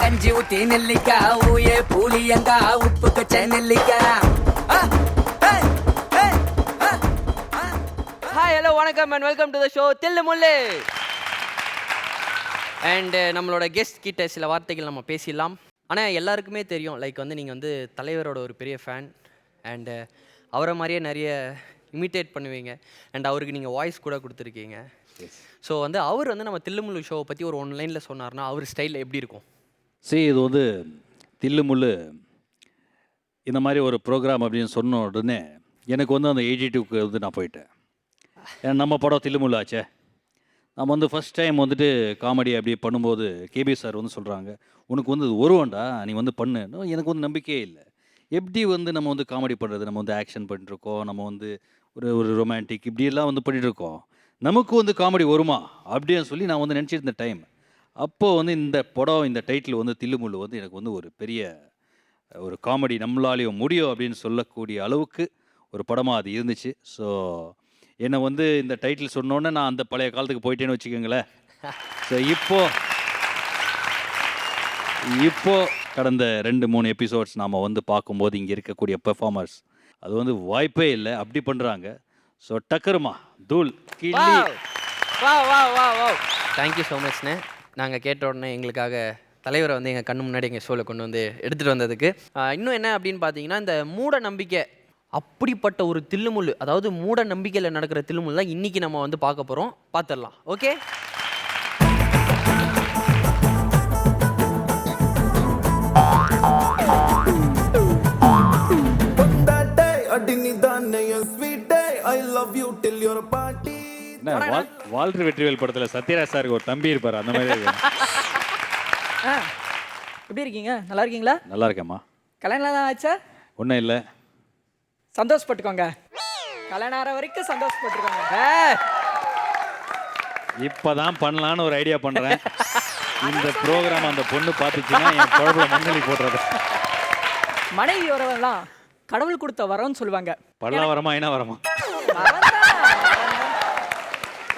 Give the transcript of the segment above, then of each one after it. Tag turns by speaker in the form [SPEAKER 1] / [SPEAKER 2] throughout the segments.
[SPEAKER 1] கஞ்சி ஊத்தி நெல்லிக்கா ஊயே பூலியங்கா உப்பு கச்ச நெல்லிக்கா.
[SPEAKER 2] ஹாய் ஹலோ வணக்கம் and welcome to the show தில்லு முல்லு. அண்ட் நம்மளோட கெஸ்ட் கிட்ட சில வார்த்தைகள் நம்ம பேசிடலாம். ஆனால் எல்லாருக்குமே தெரியும், லைக் வந்து நீங்கள் வந்து தலைவரோட ஒரு பெரிய ஃபேன் அண்டு அவரை மாதிரியே நிறைய இமிட்டேட் பண்ணுவீங்க அண்ட் அவருக்கு நீங்கள் வாய்ஸ் கூட கொடுத்துருக்கீங்க. ஸோ வந்து அவர் வந்து நம்ம தில்லுமுல்லு ஷோவை பற்றி ஒரு ஒன்லைனில் சொன்னார்னா அவர் ஸ்டைலில் எப்படி இருக்கும்?
[SPEAKER 3] சரி, இது வந்து தில்லுமுல்லு இந்த மாதிரி ஒரு ப்ரோக்ராம் அப்படின்னு சொன்ன உடனே எனக்கு வந்து அந்த 82க்கு வந்து நான் போயிட்டேன். ஏன்னா நம்ம படம் தில்லுமுல்லு ஆச்சே. நம்ம வந்து ஃபஸ்ட் டைம் வந்துட்டு காமெடி அப்படி பண்ணும்போது கேபி சார் வந்து சொல்கிறாங்க, உனக்கு வந்து வருவோண்டா, நீ வந்து பண்ணு. எனக்கு வந்து நம்பிக்கையே இல்லை. எப்படி வந்து நம்ம வந்து காமெடி பண்ணுறது, நம்ம வந்து ஆக்ஷன் பண்ணிட்டுருக்கோம், நம்ம வந்து ஒரு ரொமான்டிக் இப்படியெல்லாம் வந்து பண்ணிகிட்ருக்கோம், நமக்கு வந்து காமெடி வருமா அப்படின்னு சொல்லி நான் வந்து நினச்சிருந்த டைம். அப்போது வந்து இந்த படம், இந்த டைட்டில் வந்து தில்லுமுல்லு வந்து எனக்கு வந்து ஒரு பெரிய ஒரு காமெடி நம்மளாலேயும் முடியும் அப்படின்னு சொல்லக்கூடிய அளவுக்கு ஒரு படமாக அது இருந்துச்சு. ஸோ என்னை வந்து இந்த டைட்டில் சொன்னோன்னே நான் அந்த பழைய காலத்துக்கு போயிட்டேன்னு வச்சுக்கோங்களேன். ஸோ இப்போ கடந்த 2-3 எபிசோட்ஸ் நாம் வந்து பார்க்கும்போது இங்கே இருக்கக்கூடிய பெர்ஃபார்மர்ஸ் அது வந்து வாய்ப்பே இல்லை, அப்படி பண்ணுறாங்க. ஸோ டக்கருமா தூள் கிள்ளி.
[SPEAKER 2] தேங்க்யூ ஸோ மச்ண்ணே. நாங்கள் கேட்ட உடனே எங்களுக்காக தலைவரை வந்து எங்கள் கண்ணு முன்னாடி எங்கள் ஷோவில் கொண்டு வந்து எடுத்துகிட்டு வந்ததுக்கு. இன்னும் என்ன அப்படின்னு பார்த்தீங்கன்னா, இந்த மூட நம்பிக்கை அப்படிப்பட்ட ஒரு தில்லுமுல்லு, அதாவது மூட நம்பிக்கையில் நடக்கிற தில்லுமுல்லு தான் இன்றைக்கி நம்ம வந்து பார்க்க போகிறோம். பார்த்துடலாம். ஓகே,
[SPEAKER 3] வால்டர் வெற்றிவேல் படத்தில் சத்யராஜ் சாருக்கு ஒரு தம்பி இருப்பார், அந்த மாதிரி.
[SPEAKER 4] எப்படி இருக்கீங்க? நல்லா இருக்கீங்களா?
[SPEAKER 3] நல்லா இருக்கேம்மா.
[SPEAKER 4] கல்யாணம் தான் ஆச்சா?
[SPEAKER 3] ஒன்றும் இல்லை.
[SPEAKER 4] சந்தோஷப்பட்டுக்கோங்க, கல்யாணம் ஆகிற வரைக்கும் சந்தோஷப்பட்டுக்கோங்க.
[SPEAKER 3] இப்போதான் பண்ணலான்னு ஒரு ஐடியா பண்ணுறேன். இந்த ப்ரோக்ராம் அந்த பொண்ணு பார்த்துச்சுன்னா என் குழம்புல மண்ணலி போடுறது.
[SPEAKER 4] மனைவி வரவெல்லாம் கடவுள் கொடுத்த வரம்னு சொல்லுவாங்க.
[SPEAKER 3] பல்லா வரமா என்ன வரமா?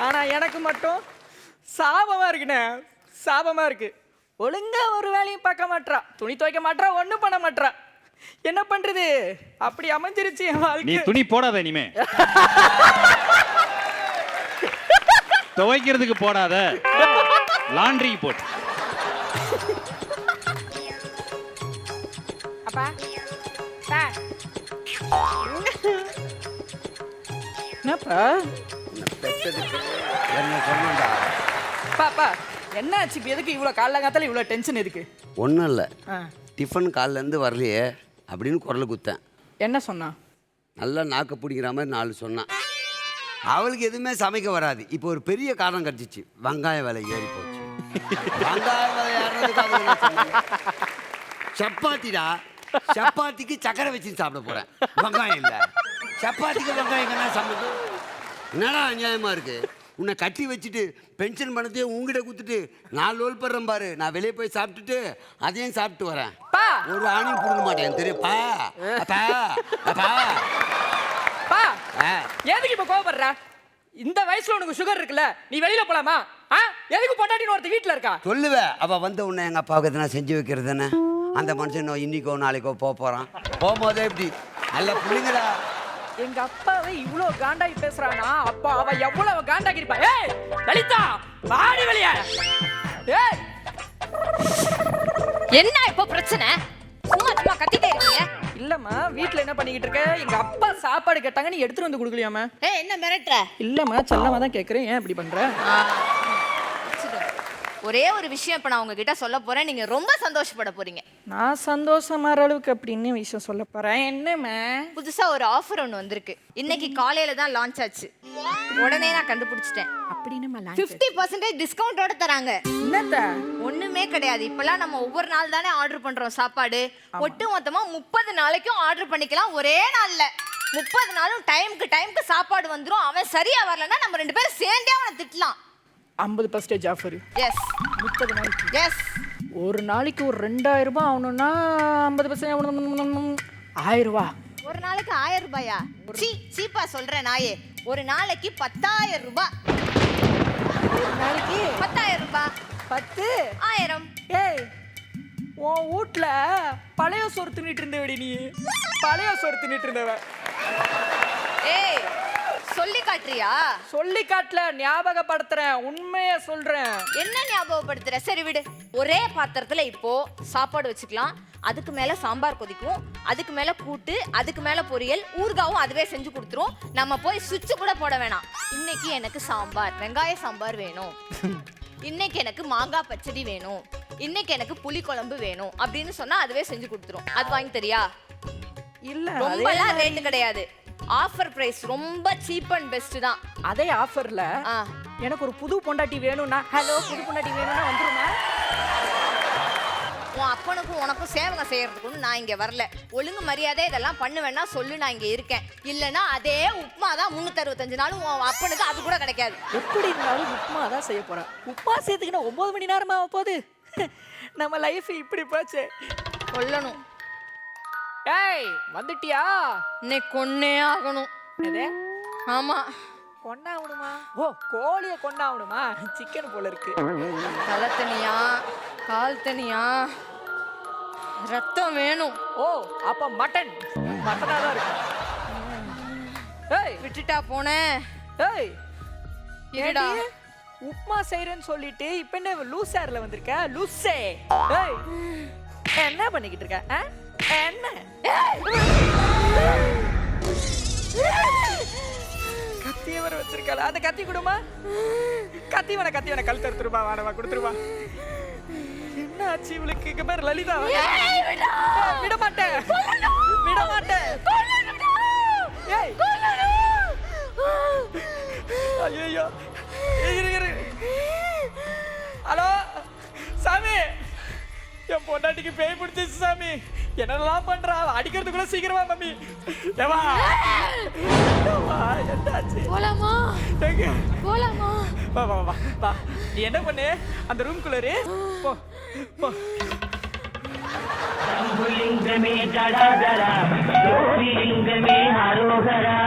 [SPEAKER 4] ஆனா எனக்கு மட்டும் சாபமா இருக்குண்ணே, சாபமா இருக்கு. ஒழுங்கா ஒரு வேலையும் பார்க்க மாட்டா, துணி துவைக்க மாட்டா, ஒன்றும் பண்ண மாட்டா. என்ன பண்றது, அப்படி அமைஞ்சிருச்சு என் வாழ்க்கை.
[SPEAKER 3] நீ துணி போடாத, இனிமே துவைக்கிறதுக்கு போடாத, லாண்ட்ரி போட்டு.
[SPEAKER 4] அப்பா என்னப்பா பாப்பா என்னாச்சு? இப்போ எதுக்கு இவ்வளோ காலங்காத்தால இவ்வளோ டென்ஷன் எதுக்கு?
[SPEAKER 5] ஒன்றும் இல்லை, டிஃபன் காலிலேருந்து வரலையே அப்படின்னு குரல் குத்தேன்.
[SPEAKER 4] என்ன சொன்னா?
[SPEAKER 5] நல்லா நாக்க பிடிக்கிற மாதிரி 4 சொன்னான். அவளுக்கு எதுவுமே சமைக்க வராது. இப்போ ஒரு பெரிய காரணம் கிடச்சிச்சு, வெங்காய விலை ஏறி போச்சு. வெங்காய விலை ஏறதுக்கு சப்பாத்திடா, சப்பாத்திக்கு சக்கரை வச்சு சாப்பிட போகிறேன், வெங்காயம் இல்லை. சப்பாத்திக்கு வெங்காயம் என்ன சமைக்கும்? என்னடா அநியாயமாக இருக்குது. உன்னை கட்டி வச்சுட்டு பென்ஷன் பணத்தையே உங்ககிட்ட கொடுத்துட்டு 4 ரோல் படுறேன் பாரு. நான் வெளியே போய் சாப்பிட்டுட்டு அதையும் சாப்பிட்டு வரேன். ஒரு ஆணையும் கொடுக்க மாட்டேன் தெரியுப்பா.
[SPEAKER 4] எதுக்கு இப்போ கோவப்படுற? இந்த வயசுல உனக்கு சுகர் இருக்குல்ல, நீ வெளியில போலாமா? எதுக்கு பொண்டாட்டின்னு ஒருத்த வீட்டில் இருக்கா?
[SPEAKER 5] சொல்லுவேன். அவள் வந்து உன்னை எங்கள் அப்பாவுக்கு எதனா செஞ்சு வைக்கிறது தானே. அந்த மனுஷன் இன்னைக்கோ நாளைக்கோ போகிறான். போகும்போதே இப்படி நல்ல பிள்ளைங்களா.
[SPEAKER 4] எங்க அப்பாவை இவ்வளோ காண்டாகி பேசுறானா, அப்பா அவ எவ்வளவு காண்டாகி இருப்பா. ஏய் லலிதா, வாடி வெளிய. ஏய்
[SPEAKER 6] என்ன இப்போ பிரச்சனை? சும்மா சும்மா கத்திட்டே இருக்கீங்க.
[SPEAKER 4] இல்லம்மா, வீட்ல என்ன பண்ணிக்கிட்டு இருக்க? எங்க அப்பா சாப்பாடு கேட்டாங்க, நீ எடுத்துட்டு வந்து கொடுக்கலையாமா?
[SPEAKER 6] என்ன மிரட்டுற?
[SPEAKER 4] இல்லம்மா, செல்லமா தான் கேட்குறேன், ஏன் இப்படி பண்ற?
[SPEAKER 6] ஒரே ஒரு விஷயம் இப்போ நான் உங்ககிட்ட சொல்ல போறேன், நீங்க ரொம்ப சந்தோஷப்பட போறீங்க.
[SPEAKER 4] நான் சந்தோஷமாற அளவுக்கு அப்படின்னு விஷயம் சொல்ல போறேன். என்னம்மா?
[SPEAKER 6] புதுசா ஒரு ஆஃபர் ஒன்று வந்திருக்கு. இன்னைக்கு காலையில தான் லான்ச் ஆச்சு. உடனே நான் கண்டுபிடிச்சிட்டேன்.
[SPEAKER 4] அப்படின்னு
[SPEAKER 6] 50% டிஸ்கவுண்டோட தராங்க.
[SPEAKER 4] என்னத்த?
[SPEAKER 6] ஒண்ணுமே கிடையாது. இப்பெல்லாம் நம்ம ஒவ்வொரு நாள் தானே ஆர்டர் பண்றோம் சாப்பாடு. ஒட்டு மொத்தமா 30 நாளைக்கும் ஆர்டர் பண்ணிக்கலாம் ஒரே நாள்ல. 30 நாளும் டைமுக்கு சாப்பாடு வந்துடும். அவன் சரியா வரலன்னா நம்ம 2 பேரும் சேர்ந்தே அவனை திட்டலாம்.
[SPEAKER 4] 50% ஆஃபர்.
[SPEAKER 6] எஸ்
[SPEAKER 4] 30 நாளைக்கு.
[SPEAKER 6] எஸ்
[SPEAKER 4] ஒரு நாளைக்கு ஒரு 2000 ரூபாய் ஆகணும்னா 50% 1000 ரூபாய்.
[SPEAKER 6] ஒரு நாளைக்கு 1000 ரூபாயா? சீப்பா சொல்றேன் நாயே. ஒரு நாளைக்கு 10000 ரூபாய்.
[SPEAKER 4] ஒரு நாளைக்கு
[SPEAKER 6] 10000 ரூபாய்.
[SPEAKER 4] 10
[SPEAKER 6] 1000.
[SPEAKER 4] ஏய் உன் வீட்ல பழைய சோறு தின்னுட்டு இருந்தவடி நீ. பழைய சோறு தின்னுட்டு இருந்தவ.
[SPEAKER 6] ஏய் சொல்லி காட்டுறியா?
[SPEAKER 4] சொல்லி காட்டல, ஞாபகப்படுத்துறேன், உண்மையை சொல்றேன்.
[SPEAKER 6] என்ன ஞாபகப்படுத்துற? சரி விடு. ஒரே பாத்திரத்துல இப்போ சாப்பாடு வச்சுக்கலாம். அதுக்கு மேல சாம்பார் கொதிக்கும், அதுக்கு மேல கூட்டு, அதுக்கு மேல பொரியல், ஊறுகாவும் அதுவே செஞ்சு கொடுத்துரும். நம்ம போய் சுவிட்ச் கூட போட வேணாம். இன்னைக்கு எனக்கு சாம்பார், வெங்காய சாம்பார் வேணும். இன்னைக்கு எனக்கு மாங்காய் பச்சடி வேணும். இன்னைக்கு எனக்கு புளி குழம்பு வேணும் அப்படின்னு சொன்னா அதுவே செஞ்சு கொடுத்துரும். அது வாங்கி தரியா?
[SPEAKER 4] இல்ல
[SPEAKER 6] ரொம்பலாம் ரேட் கிடையாது. ஆஃபர் பிரைஸ் ரொம்ப சீப் அண்ட் பெஸ்ட் தான்.
[SPEAKER 4] அதே ஆஃபர்ல எனக்கு ஒரு புது பொண்டாட்டி வேணும்னா, ஹலோ புது பொண்டாட்டி வேணும்னா வந்துருமா?
[SPEAKER 6] உன் அப்பனுக்கும் உனக்கும் சேவகம் செய்யறதுக்கு நான் இங்க வரல. ஒழுங்கு மரியாதை இதெல்லாம் பண்ணுவேன்னா சொல்லு, நான் இங்க இருக்கேன். இல்லைன்னா அதே உப்புமா தான் 365 நாளும் உன் அப்பனுக்கு அது கூட கிடைக்காது.
[SPEAKER 4] எப்படி இருந்தாலும் உப்புமா தான் செய்ய போறேன். உப்புமா சேர்த்துக்கினா 9 மணி நேரமா போகுது. நம்ம லைஃப் இப்படி போச்சு.
[SPEAKER 6] கொல்லணும்.
[SPEAKER 4] ஏய் வந்துட்டியா?
[SPEAKER 6] இன்னைக்கு கொன்னே ஆகணும்.
[SPEAKER 4] எது?
[SPEAKER 6] ஆமா.
[SPEAKER 4] கொண்டாவணுமா? ஓ கோழியை கொண்டாவணுமா? சிக்கன் போல இருக்கு.
[SPEAKER 6] தலை தனியா, கால் தனியா, ரத்தம் வேணும்.
[SPEAKER 4] ஓ அப்ப மட்டன். மட்டனா தான் இருக்கு. ஏய்
[SPEAKER 6] விட்டுட்டா போனேன்.
[SPEAKER 4] ஏய்
[SPEAKER 6] இருடா.
[SPEAKER 4] ஏடி, உப்புமா செய்யறேன்னு சொல்லிட்டு இப்ப என்ன லூசார்ல வந்திருக்க? லூசே. ஏய் என்ன பண்ணிக்கிட்டு இருக்க? என்ன கத்தி வர வச்சிருக்கல? அந்த கத்தி கொடுமா. கத்தி வேணா கழுத்து எடுத்துருமா. வாடவா கொடுத்துருவா. என்ன ஆச்சு இவளுக்கு? இங்க பாரு லலிதா. விட மாட்டேன், விட மாட்டேன். ஏய் ஐயோ இரு. ஹலோ சாமி, என் பொண்டாட்டிக்கு பேய் பிடிச்சிச்சு சாமி. என்னெல்லாம் பண்றா? அடிக்கிறது கூட சீக்கிரமா மம்மி. ஏவா என்னாச்சு?
[SPEAKER 6] போலாமா?
[SPEAKER 4] எங்க
[SPEAKER 6] போலாமா?
[SPEAKER 4] வா வா வா வா. நீ என்ன பண்ணு, அந்த ரூம் குள்ளரு போ போ.
[SPEAKER 7] சம்புலிங்கமே ஜடாதரா, ஜோதிலிங்கமே ஹரோஹரா.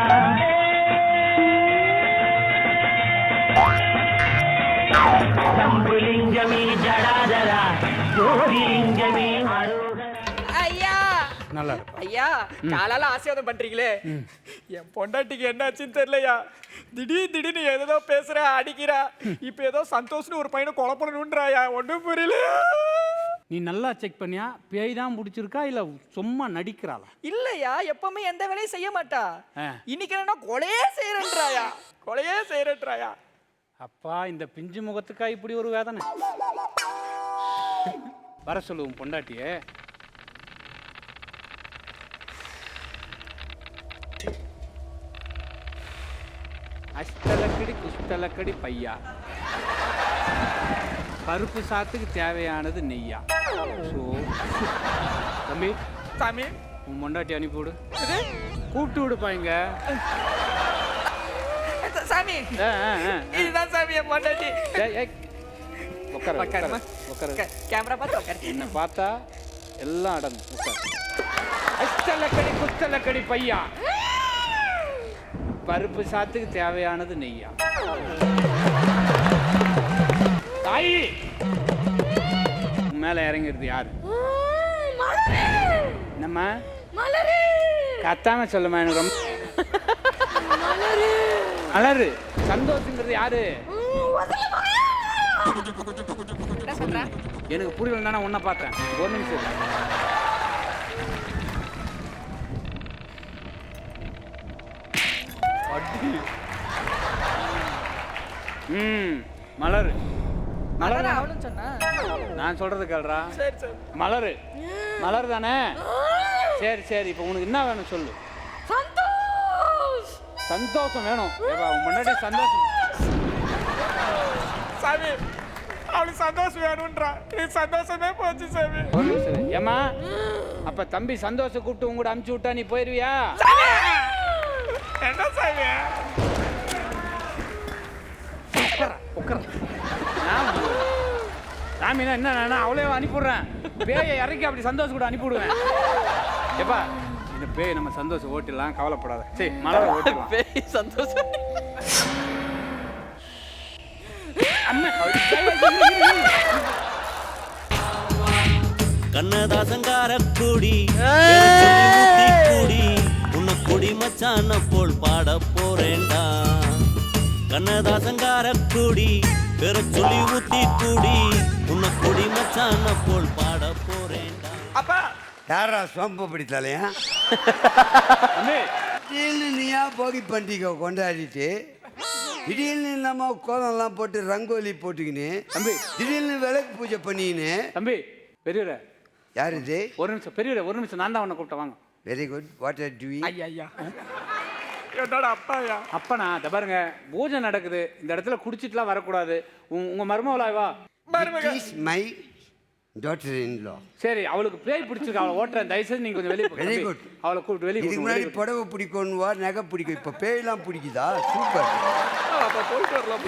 [SPEAKER 7] சம்புலிங்கமே ஜடாதரா, ஜோதிலிங்கமே ஹரோஹரா.
[SPEAKER 4] ஐயா
[SPEAKER 8] நல்லா
[SPEAKER 4] ஐயா, காலால ஆசீர்வாதம் பண்றீங்களே. என் பொண்டாட்டிக்கு என்னாச்சுன்னு தெரியலையா? திடீர்னு ஏதோ பேசுறா, அடிக்கிறா. இப்ப ஏதோ சந்தோஷ்னு ஒரு பையனை கொலை பண்ணணும்ன்றாயா. ஒன்றும் புரியல.
[SPEAKER 8] நீ நல்லா செக் பண்ணியா? பேய் தான் பிடிச்சிருக்கா இல்லை சும்மா நடிக்கிறாளா?
[SPEAKER 4] இல்லையா, எப்பவுமே எந்த வேலையும் செய்ய மாட்டா.
[SPEAKER 8] ஆ.
[SPEAKER 4] இன்னைக்கு என்ன கொலையே செய்யறேன்றாயா, கொலையே செய்யறேன்றாயா.
[SPEAKER 8] அப்பா, இந்த பிஞ்சு முகத்துக்கா இப்படி ஒரு வேதனை? வர சொல்லுவோம் பொண்டாட்டியே. அஷ்டலக்கடி குஷ்டலக்கடி பையா, பருப்பு சாத்துக்கு தேவையானது நெய்யா. ஸோ தம்பி,
[SPEAKER 4] சாமி
[SPEAKER 8] உன் பொண்டாட்டி அனுப்பிவிடு. கூப்பிட்டு விடுப்பாங்க.
[SPEAKER 4] சாமி இதுதான் சாமி என் பொண்டாட்டி.
[SPEAKER 8] உட்கார.
[SPEAKER 4] கேமரா பார்த்து உட்காரு.
[SPEAKER 8] என்ன பார்த்தா எல்லாம் அடங்கும். உட்கார். அஷ்டலக்கடி குஷ்டலக்கடி பையா, பருப்பு சாத்துக்கு தேவையானது நெய்யா. தாயி மேல இறங்கிருது யாரு? நம்ம கத்தாம சொல்லுமா? எனக்கு ரொம்ப மலரு. சந்தோஷங்கிறது யாரு? எனக்கு புரியல, நான் உன்னை பார்த்தேன். ஒரு நிமிஷம். மலரு. மலர்
[SPEAKER 4] அவளும் சொன்னா.
[SPEAKER 8] நான் சொல்றது கேள்றா.
[SPEAKER 4] சரி சரி.
[SPEAKER 8] மலரு. மலர் தானே? சரி இப்போ உனக்கு என்ன வேணும் சொல்லு. சந்தோஷம் வேணும். உன் முன்னாடி சந்தோஷம்.
[SPEAKER 4] சாமி அவளுக்கு சந்தோஷம் வேணும்ன்றா. எனக்கு சந்தோஷமே போச்சு சாமி.
[SPEAKER 8] ஒரு நிமிஷம். ஏமா, அப்ப தம்பி சந்தோஷம் கூப்பிட்டு உங்க கூட அமுச்சு விட்டா நீ போயிருவியா?
[SPEAKER 4] என்ன சாமி?
[SPEAKER 8] உட்கார. சாமினா என்ன அவளே அனுப்பிவிடுறேன். பேயை இறக்கி அப்படி சந்தோஷம் கூட அனுப்பிவிடுவேன். எப்பா இந்த பேய் நம்ம சந்தோஷம் ஓட்டிடலாம், கவலைப்படாத. சரி மலரை ஓட்டிடலாம்.
[SPEAKER 2] பேய் சந்தோஷம்.
[SPEAKER 9] கண்ணதாசங்கார கூடி கூடி உன்னை கொடி மச்சான போல் பாட போறேன்டா. கண்ணதாசங்கார கூடி பெற சொல்லி ஊத்தி கூடி உன்னை கொடி மச்சான போல் பாட போறேன்டா.
[SPEAKER 4] அப்பா
[SPEAKER 5] யாரா சோம்பு பிடித்தாலையா? திடீர்னு நீயா போகி பண்டிகை கொண்டாடிட்டு திடீர்னு நம்ம கோலம்லாம் போட்டு ரங்கோலி போட்டுக்கின்னு
[SPEAKER 8] தம்பி
[SPEAKER 5] திடீர்னு விளக்கு பூஜை பண்ணிக்கின்னு.
[SPEAKER 8] தம்பி பெரியவரே,
[SPEAKER 5] யார் இது?
[SPEAKER 8] ஒரு நிமிஷம் பெரியவரே, ஒரு நிமிஷம். நான் தான் உன்னை கூப்பிட்ட வாங்க.
[SPEAKER 5] Very good. What are doing?
[SPEAKER 4] ஐயா என்னோட அப்பாயா?
[SPEAKER 8] அப்பனா இதை பாருங்க, பூஜை நடக்குது, இந்த இடத்துல குடிச்சிட்டுலாம் வரக்கூடாது. உங்க மருமவளாவா?
[SPEAKER 5] மை டாட்டர் இன் லா.
[SPEAKER 8] சரி, அவளுக்கு பேய் பிடிச்சிருக்கு, அவளை ஓட்டுறேன். தயவுசெய்து நீங்க கொஞ்சம் வெளியே போங்க.
[SPEAKER 5] Very good.
[SPEAKER 8] அவளை கூப்பிட்டு வெளியே
[SPEAKER 5] இதுக்கு முன்னாடி
[SPEAKER 8] போங்க.
[SPEAKER 5] புடவை பிடிக்கும்னுவா, நகை பிடிக்கும், இப்போ பேயெல்லாம் பிடிக்குதா? சூப்பர்.
[SPEAKER 4] போயிட்டு வரலாம்.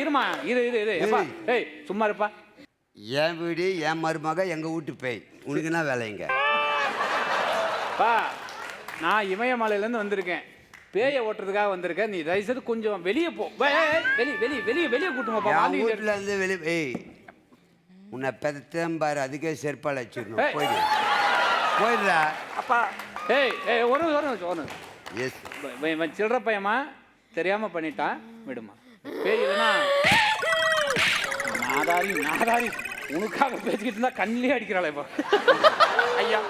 [SPEAKER 8] இருமா இரு. எப்பா ஏய் சும்மா இருப்பா.
[SPEAKER 5] என் வீடு, என் மருமக, எங்கள் வீட்டு பேய். உனக்கு என்ன வேலைங்க?
[SPEAKER 8] பா நான் இமயமலையிலேருந்து வந்திருக்கேன், பேயை ஓட்டுறதுக்காக வந்திருக்கேன். நீ தயவுசெய்து கொஞ்சம் வெளியே போ. வெளியே கூட்டுமாப்பா.
[SPEAKER 5] என் வீட்டில் இருந்து வெளியே ஏய் உன்னை பெத்தம்பாரு, அதுக்கே செருப்பால் வச்சிடணும். போயிடுறா
[SPEAKER 4] அப்பா.
[SPEAKER 8] ஏய் ஒரு நிமிஷம்.
[SPEAKER 5] எஸ்.
[SPEAKER 8] இவன் சில்லற பையமா தெரியாம பண்ணிட்டான், விடுமா. பேய் இல்லைன்னா நாதாரி உனக்காக பேசிக்கிட்டு இருந்தா கண்ணிலே அடிக்கிறாளே இப்போ. ஐயா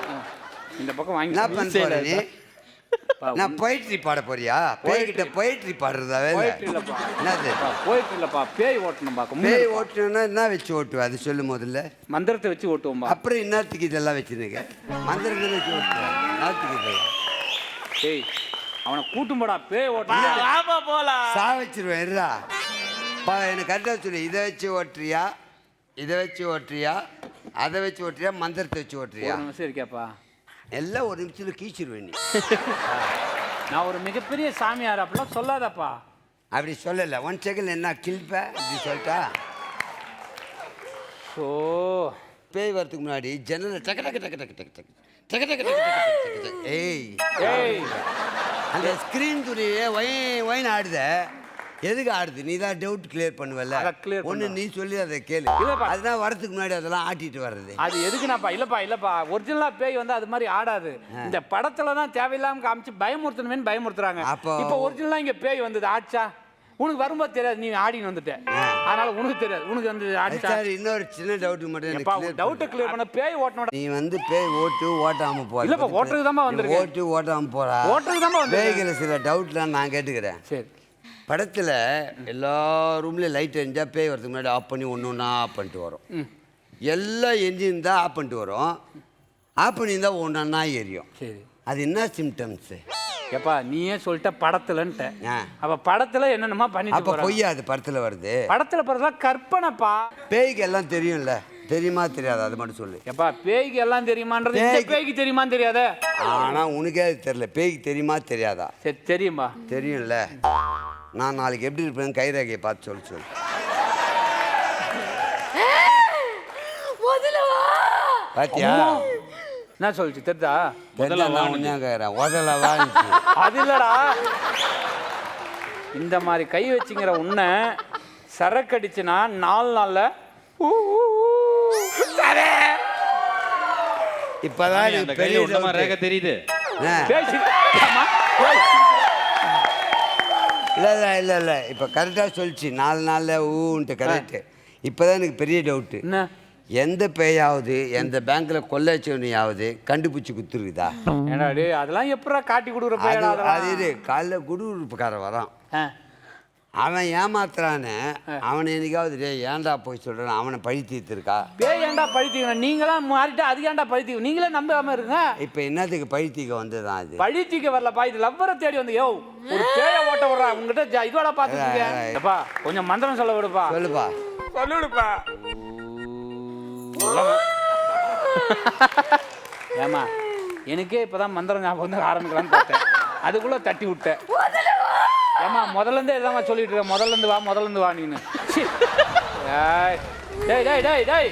[SPEAKER 8] இந்த பக்கம் வாங்கி
[SPEAKER 5] என்ன பண்ண போற நீ? நான் போயிட்ரி பாட போறியா? பேய்கிட்ட போயிட்ரி பாடுறதா வேலை?
[SPEAKER 8] இல்லப்பா,
[SPEAKER 5] என்னது
[SPEAKER 8] போயிட்டு இல்லப்பா, பேய் ஓட்டணும் பாக்க.
[SPEAKER 5] பேய் ஓட்டணும்னா என்ன வச்சு ஓட்டுவ? அது சொல்லு முதல்ல.
[SPEAKER 8] மந்திரத்தை வச்சு ஓட்டுவோம்பா.
[SPEAKER 5] அப்புறம் இன்னத்துக்கு இதெல்லாம் வச்சுருங்க? மந்திரத்தை வச்சு ஓட்டுவேன். என்னத்துக்கு இதெல்லாம்?
[SPEAKER 8] ஏய் அவனை கூட்டும் போடா, பேய் ஓட்டணும்.
[SPEAKER 4] போலாம்.
[SPEAKER 5] சா வச்சிருவேன். இருடா பா, எனக்கு கரெக்டாக சொல்லு. இதை வச்சு ஓட்டுறியா, இதை வச்சு ஓட்டுறியா, அதை வச்சு ஓட்டுறியா, மந்திரத்தை வச்சு ஓட்டுறியா?
[SPEAKER 8] ஒரு நிமிஷம் இருக்கியாப்பா.
[SPEAKER 5] எல்லாம் ஒரு நிமிஷத்தில் கீச்சிருவேன் நீ.
[SPEAKER 8] நான் ஒரு மிகப்பெரிய சாமியார் அப்படிலாம் சொல்லாதப்பா.
[SPEAKER 5] அப்படி சொல்லலை. 1 செகண்ட் என்ன கில்ப அப்படி சொல்லிட்டா?
[SPEAKER 8] ஸோ
[SPEAKER 5] பேய் வரதுக்கு முன்னாடி ஜன்னலை டக்கு டக்கு டக்கு டக்கு டக்கு டக்கு டக்கு டக்கு டக்கு டக்கு டக்கு டக்கு. ஏய் அந்த ஸ்க்ரீன் துணியே ஒயின் ஆடுத. எதுக்கு ஆடுது? நீ தான் டவுட் கிளியர் பண்ணுவல்ல. ஒன்று நீ சொல்லி அதை கேளு. அதுதான் வரதுக்கு முன்னாடி அதெல்லாம் ஆட்டிட்டு வர்றது.
[SPEAKER 8] அது எதுக்குனாப்பா? இல்லப்பா ஒரிஜினலா பேய் வந்து அது மாதிரி ஆடாது. இந்த படத்துல தான் தேவையில்லாம காமிச்சு பயமுறுத்தணுமேனு பயமுறுத்துறாங்க. இப்போ ஒரிஜினலா இங்க பேய் வந்தது ஆச்சா? உனக்கு வரும்போது தெரியாது, நீ ஆடின்னு வந்துட்ட. அதனால உனக்கு தெரியாது, உனக்கு வந்து ஆச்சா.
[SPEAKER 5] சரி, இன்னொரு சின்ன டவுட் மட்டும்.
[SPEAKER 8] டவுட் கிளியர் பண்ண. பேய் ஓட்டனோட
[SPEAKER 5] நீ வந்து பேய் ஓட்டாம போற.
[SPEAKER 8] இல்லப்பா, ஓட்டுறதுக்கு தான் வந்திருக்கேன்.
[SPEAKER 5] ஓட்டாம போறா.
[SPEAKER 8] ஓட்டுறதுக்கு தான் வந்திருக்கேன்.
[SPEAKER 5] பேய்களை சில டவுட்லாம் நான் கேட்டுக்கிறேன்.
[SPEAKER 8] சரி.
[SPEAKER 5] படத்தில் எல்லா ரூம்லேயும் லைட் எரிஞ்சால் பேய் வரதுக்கு முன்னாடி ஆஃப் பண்ணி ஒன்று ஆஃப் பண்ணிட்டு வரும். எல்லா என்ஜின் தான் ஆஃப் பண்ணிட்டு வரும். ஆஃப் பண்ணியிருந்தால் ஒன்றா எரியும்.
[SPEAKER 8] சரி,
[SPEAKER 5] அது என்ன சிம்டம்ஸு?
[SPEAKER 8] எப்பா நீயே சொல்லிட்ட படத்துலன்ட்ட. அப்போ படத்தில் என்னென்னமா பண்ணிட்டு
[SPEAKER 5] அப்போ பொய்யா அது படத்தில் வருது?
[SPEAKER 8] படத்தில் பிறகுலாம் கற்பனைப்பா.
[SPEAKER 5] பேய்க்கு எல்லாம் தெரியும்ல, தெரியுமா தெரியாது? அது மட்டும் சொல்லு.
[SPEAKER 8] எப்பா பேய்க்கு எல்லாம் தெரியுமான்றது பேய்க்கு தெரியுமான்னு தெரியாத.
[SPEAKER 5] ஆனால் உனக்கே அது தெரியல. பேய்க்கு தெரியுமா தெரியாதா?
[SPEAKER 8] சரி தெரியுமா?
[SPEAKER 5] தெரியும்ல. நான் நாளைக்கு எப்படி இருப்பேன் கைரேகையை பார்த்து சொல்லு. பாத்தியா
[SPEAKER 8] என்ன சொல்லிச்சு தெரிதா?
[SPEAKER 5] நான் உண்மையா கேட்குறேன். உதலவா
[SPEAKER 8] அது இல்லடா, இந்த மாதிரி கை வச்சுங்கிற உன்னை சரக்கடிச்சுனா 4 நாள்ல
[SPEAKER 5] இப்பதான் பெரிய
[SPEAKER 3] ரேகை தெரியுது.
[SPEAKER 5] இல்லை இப்போ கரெக்டாக சொல்லிச்சு. 4 நாளில் ஊன்ட்டு கரெக்டு. இப்போதான் எனக்கு பெரிய டவுட்டு.
[SPEAKER 8] என்ன?
[SPEAKER 5] எந்த பேயாவது எந்த பேங்க்ல கொள்ளைச்சவனையாவது கண்டுபிடிச்சி குத்துருக்குதா?
[SPEAKER 8] ஏடா டே, அதெல்லாம் எப்படா காட்டி கொடுக்குற பேயடா?
[SPEAKER 5] அது இது காலைல குடுகுடுப்புக்காரன் வரான், அவன் ஏமாத்துறான்னு அவனை என்னைக்காவது டே ஏன்டா போய் சொல்கிறான் அவனை பழி தீர்த்துருக்கா?
[SPEAKER 8] பேய் ஏன்டா பழி தீக்கணும்? நீங்களாம் மாறிட்டு அது ஏன்டா பழி தீக்கணும்? நீங்களே நம்பாம இருங்க.
[SPEAKER 5] இப்போ என்னத்துக்கு பழி தீக்க வந்ததுதான் அது?
[SPEAKER 8] பழி தீக்க வரலப்பா, இது லவ்வரை தேடி வந்து யோ ஒரு பேயை ஓட்ட விடுறா உங்ககிட்ட இதோட பார்த்துருக்கேன்ப்பா. கொஞ்சம் மந்திரம் சொல்ல விடுப்பா.
[SPEAKER 5] சொல்லுப்பா.
[SPEAKER 4] சொல்லுப்பா.
[SPEAKER 8] ஏமா எனக்கே இப்பதான் மந்திரம் ஞாபகம் வந்து ஆரம்பிக்கலான்னு பார்த்தேன், அதுக்குள்ள தட்டி விட்டேன். ஏமா முதல்ல இருந்தே எதாமா சொல்லிட்டு இருக்க, முதல்ல இருந்து வா நீன்னு. டேய் டேய் டேய் டேய்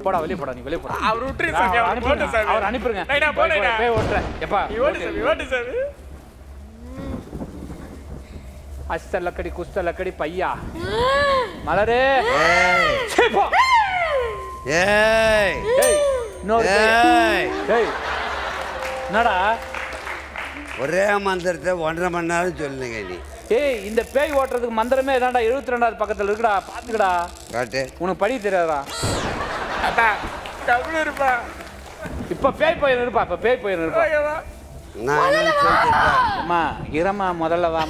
[SPEAKER 8] போடா வெளிய போடா, நீ வெளிய போடா.
[SPEAKER 4] அவர் விட்டுருங்க சாமி, அவர் போட்டு சாமி.
[SPEAKER 8] அவர் அனுப்பிடுங்க.
[SPEAKER 4] நான் போறேன்.
[SPEAKER 8] போய் ஓட்டுறேன். எப்பா
[SPEAKER 4] ஓட்டு சாமி.
[SPEAKER 8] அஸ்த லக்கடி குஸ்த லக்கடி பையா மலரே சீ, போ.
[SPEAKER 5] ஏய்
[SPEAKER 8] டேய் இன்னொரு
[SPEAKER 5] ஏய்
[SPEAKER 8] டேய் என்னடா
[SPEAKER 5] ஒரே மந்திரத்தை 1.5 மணி நேரம் சொல்லுங்க நீ.
[SPEAKER 8] ஏய் இந்த பேய் ஓட்டுறதுக்கு மந்திரமே ஏதாண்டா 72வது பக்கத்துல இருக்குடா, பாத்துக்கடா.
[SPEAKER 5] காட்டு.
[SPEAKER 8] உனக்கு படி தெரியாதா?
[SPEAKER 4] அத்தா கபுல இருப்பா.
[SPEAKER 8] இப்ப பேய் போய் இருப்பா, இப்ப பேய் போய் இருப்பா.
[SPEAKER 5] நான் என்ன சொல்லிட்டேன்?
[SPEAKER 8] அம்மா இரமா முதல்ல வா.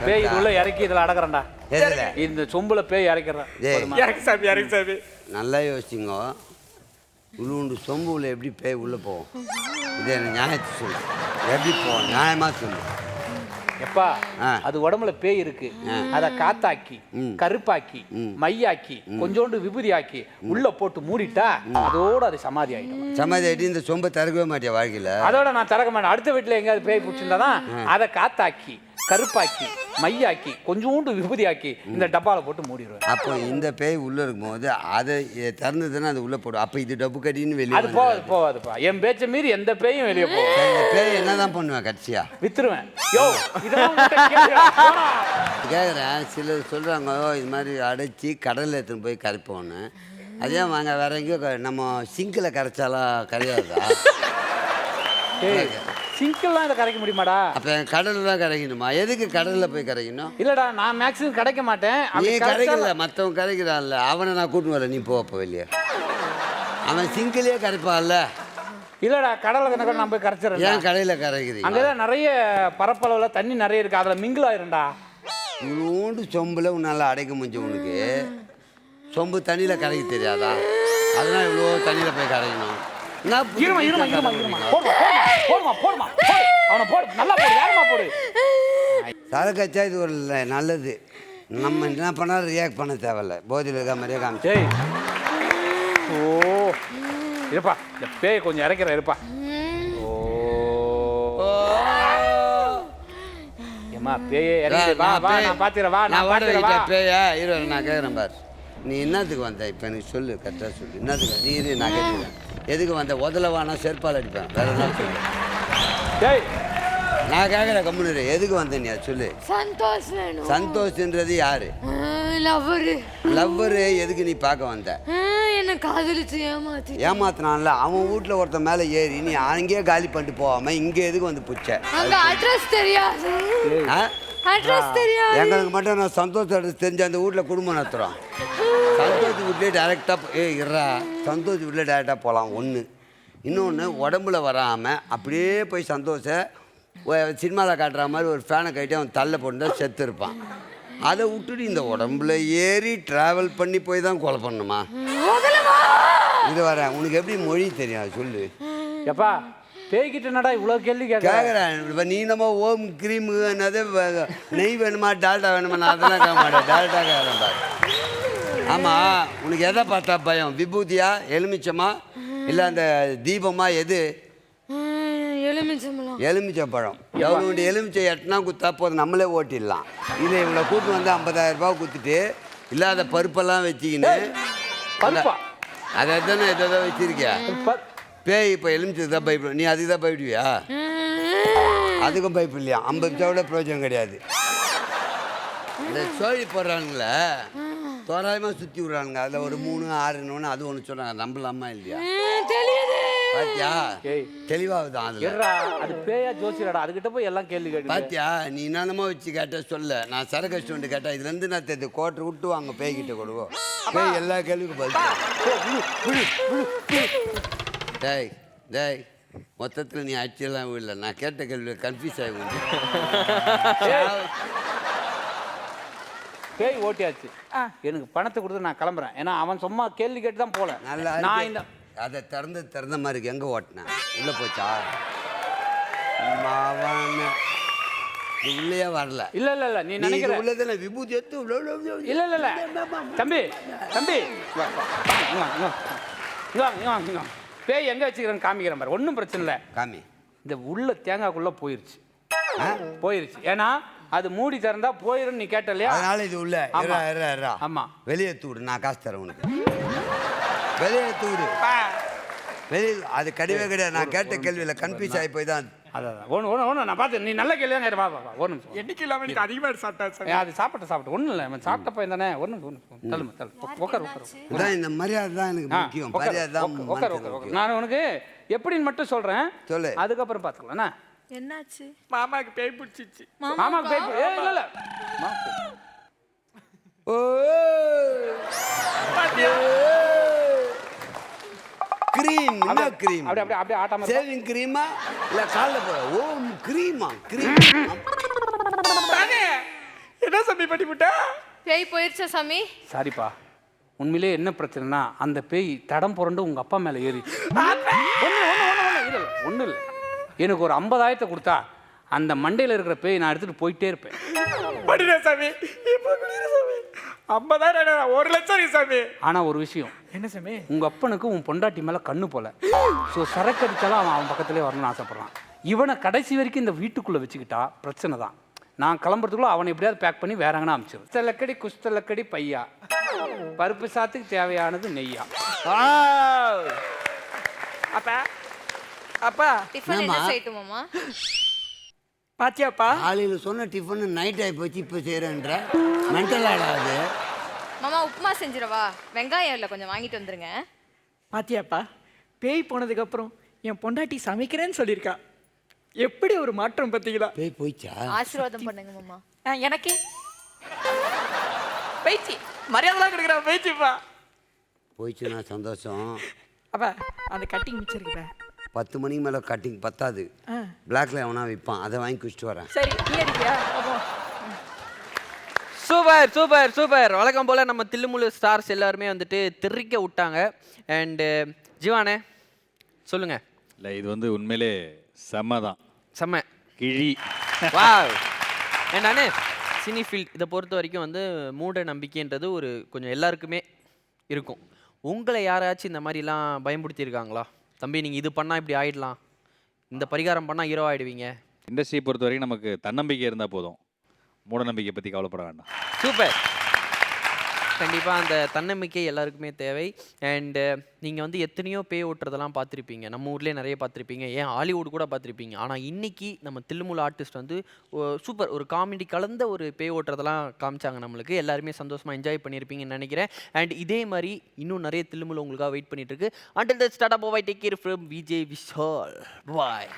[SPEAKER 8] பேய் இது உள்ள இறக்கி இதுல அடக்குறேன்டா.
[SPEAKER 5] எதுல?
[SPEAKER 8] இந்த சொம்புல பேய் இறக்கிறேன்.
[SPEAKER 5] ஏய்.
[SPEAKER 4] இறக்கு சாமி.
[SPEAKER 5] நல்லா யோசிச்சுங்க. உள்ள சொம்புல எப்படி பேய் உள்ள போகும்? இது என்ன நியாயத்தை சொல்லு. எப்படி போகும்? நியாயமா சொல்லு.
[SPEAKER 8] எப்பா
[SPEAKER 5] ஆ.
[SPEAKER 8] அது உடம்புல பேய் இருக்கு, அத காத்தாக்கி கருப்பாக்கி மையாக்கி கொஞ்சோண்டு விபூதி ஆக்கி உள்ள போட்டு மூடிட்டா அதோட அது சமாதி ஆயிடும்.
[SPEAKER 5] சமாதி ஆகிட்டு இந்த சொம்பை திறக்கவே மாட்டியா வாழ்க்கையில்?
[SPEAKER 8] அதோட நான் திறக்க மாட்டேன். அடுத்த வீட்டுல எங்கேயாவது பேய் பிடிச்சிருந்தாதான் அதை காத்தாக்கி கருப்பாக்கி மையாக்கி கொஞ்சோண்டு விபூதி ஆக்கி இந்த டப்பால போட்டு மூடிடுவேன்.
[SPEAKER 5] அப்போ இந்த பேய் உள்ள இருக்கும்போது அதை திறந்ததுன்னா அது உள்ள போடும். அப்போ இது டப்பு கட்டின்னு
[SPEAKER 8] அது
[SPEAKER 5] வெளியே
[SPEAKER 8] போவாதுப்பா. என் பேச்ச மீறி எந்த பேயும் வெளியே போகும்.
[SPEAKER 5] இந்த பேய் என்னதான் பண்ணுவேன் கட்சியா?
[SPEAKER 8] வித்துருவேன். யோ இதெல்லாம் உன்கிட்ட கேக்குறா? போடா.
[SPEAKER 5] கேட்குறேன். சிலர் சொல்கிறாங்க இது மாதிரி அடைச்சி கடலில் எடுத்துன்னு போய் கரைப்போன்னு. அதே வாங்க வேற எங்கேயோ நம்ம சிங்கில் கரைச்சாலாம் கரையாதா?
[SPEAKER 8] சிங்கெல்லாம் இதை கரைக்க முடியுமாடா?
[SPEAKER 5] அப்போ கடலில் தான் கரைக்கணுமா? எதுக்கு கடலில் போய் கரைக்கணும்?
[SPEAKER 8] இல்லடா நான் மேக்ஸிமம் கிடைக்க மாட்டேன்.
[SPEAKER 5] நீ கரைக்கல, மற்றவன் கரைக்கிறான்ல, அவனை நான் கூட்டின்னு வரல. நீ போப்போ வெளியே. அவன் சிங்கிலே கரைப்பான்ல.
[SPEAKER 8] இல்லடா கடலை கணக்கு நான் போய் கரைச்சிடறேன்.
[SPEAKER 5] ஏன் கடையில் கரைக்கிறீங்க?
[SPEAKER 8] அங்கதான் நிறைய பரப்பளவுல தண்ணி நிறைய இருக்கு, அதுல மிங்கிள் ஆயிரும்டா.
[SPEAKER 5] இவ்வளோண்டு சொம்பில் உன்னால் அடைக்க முடிஞ்சு உனக்கு. சொம்பு தண்ணியில் கரைக்க தெரியாதா? அதனால் இவ்வளோ தண்ணியில் போய் கரைக்கணும். சரக்கச்சா இது ஒரு நல்லது. நம்ம என்ன பண்ணாலும் ரியாக்ட் பண்ண தேவையில்ல. போதில் இருக்க மாதிரியே காமிச்சு.
[SPEAKER 8] ஓ இருப்பா, இந்த பேய் கொஞ்சம் இறக்கிற இருப்பா. ஓ ஏமா பேயே இறங்கி வா வா, நான் பாத்துறேன். வா நான் பாத்துறேன்.
[SPEAKER 5] பேயா இரு, நான் கேட்குறேன் பாரு. நீ என்னத்துக்கு வந்த இப்போ? எனக்கு சொல்லு, கரெக்டாக சொல்லு. என்னத்துக்கு நீ இரு, நான் கேட்குறேன். எதுக்கு வந்த? உதலவானா செருப்பால் அடிப்பேன். வேற என்ன சொல்லு.
[SPEAKER 8] டேய்
[SPEAKER 5] நான் கேட்குறேன் கம்முனு. எதுக்கு வந்த நீ அது சொல்லு.
[SPEAKER 6] சந்தோஷ் வேணும்.
[SPEAKER 5] சந்தோஷ்ன்றது யாரு?
[SPEAKER 6] லவ்வரு.
[SPEAKER 5] லவ்வரு எதுக்கு நீ பார்க்க வந்த?
[SPEAKER 6] என்ன காதலிச்சு
[SPEAKER 5] ஏமாத்தினான்ல. அவன் வீட்டில் ஒருத்தன் மேலே ஏறி நீ அங்கேயே காலி பண்ணிட்டு போகாம இங்கே எதுக்கு வந்து புச்ச?
[SPEAKER 6] அங்க அட்ரஸ் தெரியாது. அட்ரஸ் தெரியாது.
[SPEAKER 5] எங்களுக்கு மட்டும் நான் சந்தோஷ் அட்ரஸ் தெரிஞ்ச அந்த வீட்டில் குடும்பம் நடத்துகிறோம். சந்தோஷ் வீட்லேயே டேரெக்டாக இருறா, சந்தோஷ் வீட்டில் டேரெக்டாக போகலாம். ஒன்று. இன்னொன்று, உடம்புல வராமல் அப்படியே போய் சந்தோஷ சினிமாவில் காட்டுற மாதிரி ஒரு ஃபேனை கட்டி அவன் தள்ள போட்டு செத்து இருப்பான். அதை விட்டுட்டு இந்த உடம்புல ஏறி ட்ராவல் பண்ணி போய் தான் கொலை பண்ணணுமா? இது வரேன். உனக்கு எப்படி மொழி தெரியும் சொல்லு.
[SPEAKER 8] எப்பா பேய்கிட்ட என்னடா இவ்வளோ கேள்வி
[SPEAKER 5] கேட்குறேன். இப்போ நீ நம்ம ஓம் க்ரீமு என்னது நெய் வேணுமா டால்டா வேணுமா? நான் அதெல்லாம் கேட்க மாட்டேன். டேரெக்டாக கேட்குறேன் பாரு. ஆமாம், உனக்கு எதை பார்த்தா பயம்? விபூதியா, எலுமிச்சமா, இல்லை அந்த தீபமா? எது? எலுமிச்சம்பழம். எவ்வளோ எலுமிச்சை எட்டனா குத்தா போதும், நம்மளே ஓட்டிடலாம். இதை இவ்வளோ கூட்டு வந்து 50,000 ரூபா குத்துட்டு இல்லாத பருப்பெல்லாம் வச்சுக்கின்னு அதை தானே எதோ வச்சிருக்கியா? பேய் இப்போ எலுமிச்சதுக்கு தான் பயப்படும். நீ அதுக்கு தான் பயப்படுவியா? அதுக்கும் பயப்படலையா? 50 பைசாவோட பிரயோஜனம் கிடையாது. இந்த சோழி போடுறானுங்களே தோராயமாக சுற்றி விட்றானுங்க. அதில் ஒரு 3, 6 அது ஒன்று சொன்னாங்க. நம்பலாமா இல்லையா? பாத்தியா தெளிவாகுதான். அதில்
[SPEAKER 8] அது பேயா ஜோசியடா, அதுக்கிட்ட போய் எல்லாம் கேள்வி கேட்டு
[SPEAKER 5] பாத்தியா? நீ என்னென்னமோ வச்சு கேட்ட சொல்ல. நான் சரக்கு அடிச்சுட்டு கேட்டேன். இதுலேருந்து நான் தெரிஞ்சு கோட்டை விட்டு வாங்க பேய்கிட்ட கொடுவோம். பேய் எல்லா கேள்விக்கும் பதில். டேய் டேய், மொத்தத்தில் நீ அடிச்செல்லாம் இல்லை. நான் கேட்ட கேள்வி கன்ஃபியூஸ் ஆகி
[SPEAKER 8] பேய் ஓட்டியாச்சு. எனக்கு பணத்தை கொடுத்து நான் கிளம்புறேன். ஏன்னா அவன் சும்மா கேள்வி கேட்டு தான் போல.
[SPEAKER 5] நல்லா
[SPEAKER 8] நான் இந்த
[SPEAKER 5] அதை திறந்த மாதிரி இருக்கு. எங்கே ஓட்டினேன்? உள்ளே போச்சா? உள்ளே வரல.
[SPEAKER 8] இல்ல நீ நினைக்கிற
[SPEAKER 5] உள்ளதில் விபூதி எடுத்து
[SPEAKER 8] இல்ல தம்பி பேய் எங்க வச்சுக்கிறேன்னு காமிக்கிறேன் பாரு. ஒன்றும் பிரச்சனை இல்லை.
[SPEAKER 5] காமி.
[SPEAKER 8] இந்த உள்ள தேங்காய்க்குள்ள போயிருச்சு. ஏன்னா அது மூடி திறந்தா போயிடும் நீ கேட்ட இல்லையா?
[SPEAKER 5] அதனால இது உள்ள
[SPEAKER 8] ஆமா.
[SPEAKER 5] ஆமா வெளியே தூடு, நான் காசு தரேன் உனக்கு. வெளியே தூடு, வெளியே. அது கிடையவே கிடையாது. நான் கேட்ட கேள்வியில் கன்ஃபியூஸ் ஆகி போய் தான்.
[SPEAKER 8] அதான் ஒன்று நான் பார்த்து நீ நல்ல கேள்வி தான் கேட்டு. வா ஒரு நிமிஷம்.
[SPEAKER 4] என்னைக்கு இல்லாமல் எனக்கு அதிகமாக சாப்பிட்டா
[SPEAKER 8] அது சாப்பிட்டு ஒன்றும் இல்லை. அவன் சாப்பிட்ட பையன் தானே. ஒன்று தள்ளு உட்கார்.
[SPEAKER 5] இதான் இந்த மரியாதை தான் எனக்கு முக்கியம். மரியாதை தான்
[SPEAKER 8] உட்கார். நான் உனக்கு எப்படின்னு மட்டும் சொல்கிறேன்,
[SPEAKER 5] சொல்லு.
[SPEAKER 8] அதுக்கப்புறம் பார்த்துக்கலாம்.
[SPEAKER 6] என்னாச்சு?
[SPEAKER 4] மாமாவுக்கு பேய் பிடிச்சிச்சு.
[SPEAKER 8] மாமாக்கு பேய் இல்லை.
[SPEAKER 5] ஓ கிரீம், என்ன கிரீம்?
[SPEAKER 8] அப்படியே ஆட்டாம
[SPEAKER 5] சேவிங் கிரீமா இல்ல கால்ல போற? ஓ கிரீமா, கிரீம்.
[SPEAKER 4] என்ன சாமி பண்ணி விட்டா?
[SPEAKER 6] பேய் போயிருச்சா சாமி?
[SPEAKER 8] சாரிப்பா, உண்மையிலே என்ன பிரச்சனைனா அந்த பேய் தடம் புரண்டு உங்க அப்பா மேல ஏறி. ஒன்றும் இல்லை. எனக்கு ஒரு 50,000 கொடுத்தா அந்த மண்டையில் இருக்கிற பேய் நான் எடுத்துட்டு போயிட்டே இருப்பேன்.
[SPEAKER 4] படிடா சாமி, இப்போ குடிடா சாமி. 50,000 1,00,000 சாமி.
[SPEAKER 8] ஆனா ஒரு விஷயம்,
[SPEAKER 4] என்ன சாமி?
[SPEAKER 8] உங்க அப்பனுக்கு உன் பொண்டாட்டி மேல கண்ணு போல. ஸோ சரக்கு அடிச்சாலும் அவன் பக்கத்துலேயே வரணும்னு ஆசைப்படுறான். இவனை கடைசி வரைக்கும் இந்த வீட்டுக்குள்ள வச்சுக்கிட்டா பிரச்சனை தான். நான் கிளம்புறதுக்குள்ள அவனை எப்படியாவது பேக் பண்ணி வேற எங்கன்னா அனுப்பிச்சிடும். குஸ்தலக்கடி குஸ்தலக்கடி பையா, பருப்பு சாத்துக்கு தேவையானது நெய்யா.
[SPEAKER 4] அப்பா
[SPEAKER 6] டிஃபன் என்ன செய்யட்டுமாமா?
[SPEAKER 4] பாத்தியாப்பா?
[SPEAKER 5] காலையில் சொன்ன டிஃபன் நைட் ஆகி போச்சு, இப்போ செய்கிறேன்ற மென்டல் ஆடாது.
[SPEAKER 6] மாமா உப்புமா செஞ்சிடவா? வெங்காயம் இல்லை, கொஞ்சம் வாங்கிட்டு வந்துருங்க.
[SPEAKER 4] பாத்தியாப்பா, பேய் போனதுக்கு அப்புறம் என் பொண்டாட்டி சமைக்கிறேன்னு சொல்லியிருக்கா. எப்படி ஒரு மாற்றம் பார்த்தீங்களா?
[SPEAKER 5] பேய் போயிச்சா?
[SPEAKER 6] ஆசீர்வாதம் பண்ணுங்க மாமா.
[SPEAKER 4] எனக்கு பேச்சு மரியாதைலாம் கொடுக்குறா. பேச்சுப்பா
[SPEAKER 5] போயிடுச்சுன்னா சந்தோஷம்.
[SPEAKER 4] அப்பா அந்த கட்டிங் மிச்சம் இருக்குப்பா.
[SPEAKER 5] 10 மணிக்கு மேலே கட்டிங் பத்தாது. பிளாக்ல எவனா விற்பான், அதை வாங்கி குடிச்சிட்டு வரேன்.
[SPEAKER 4] சரி, நீ அடிக்கியா?
[SPEAKER 2] சூப்பர். வழக்கம் போல் நம்ம தில்லுமுல்லு ஸ்டார்ஸ் எல்லாருமே வந்துட்டு தெறிக்க விட்டாங்க. அண்டு ஜீவானே சொல்லுங்க.
[SPEAKER 3] இல்லை, இது வந்து உண்மையிலே செம்ம கிழி.
[SPEAKER 2] வாவ். நானே சினி ஃபீல்ட் இதை பொறுத்த வரைக்கும் வந்து மூட நம்பிக்கைன்றது ஒரு கொஞ்சம் எல்லாருக்குமே இருக்கும். உங்களை யாராச்சும் இந்த மாதிரிலாம் பயன்படுத்தியிருக்காங்களா? தம்பி நீங்கள் இது பண்ணால் இப்படி ஆகிடலாம், இந்த பரிகாரம் பண்ணால் ஹீரோ ஆகிடுவீங்க.
[SPEAKER 3] இண்டஸ்ட்ரியை பொறுத்த வரைக்கும் நமக்கு தன்னம்பிக்கை இருந்தால் போதும், மூட நம்பிக்கை பற்றி கவலைப்பட வேண்டாம்.
[SPEAKER 2] சூப்பர். கண்டிப்பாக அந்த தன்னம்பிக்கை எல்லாருக்குமே தேவை. அண்டு நீங்கள் வந்து எத்தனையோ பேய் ஓட்டுறதெல்லாம் பார்த்துருப்பீங்க, நம்ம ஊர்லேயே நிறைய பார்த்துருப்பீங்க, ஏன் ஹாலிவுட் கூட பார்த்துருப்பீங்க. ஆனால் இன்றைக்கி நம்ம தில்லுமுல்லு ஆர்டிஸ்ட் வந்து சூப்பர் ஒரு காமெடி கலந்த ஒரு பேய் ஓட்டுறதெல்லாம் காமிச்சாங்க நம்மளுக்கு. எல்லாருமே சந்தோஷமாக என்ஜாய் பண்ணியிருப்பீங்கன்னு நினைக்கிறேன். அண்ட் இதே மாதிரி இன்னும் நிறைய தில்லுமுல்லு உங்களுக்காக வெயிட் பண்ணிட்டு இருக்கு. Until then, start up, bye, take care from VJ Vishal. Bye.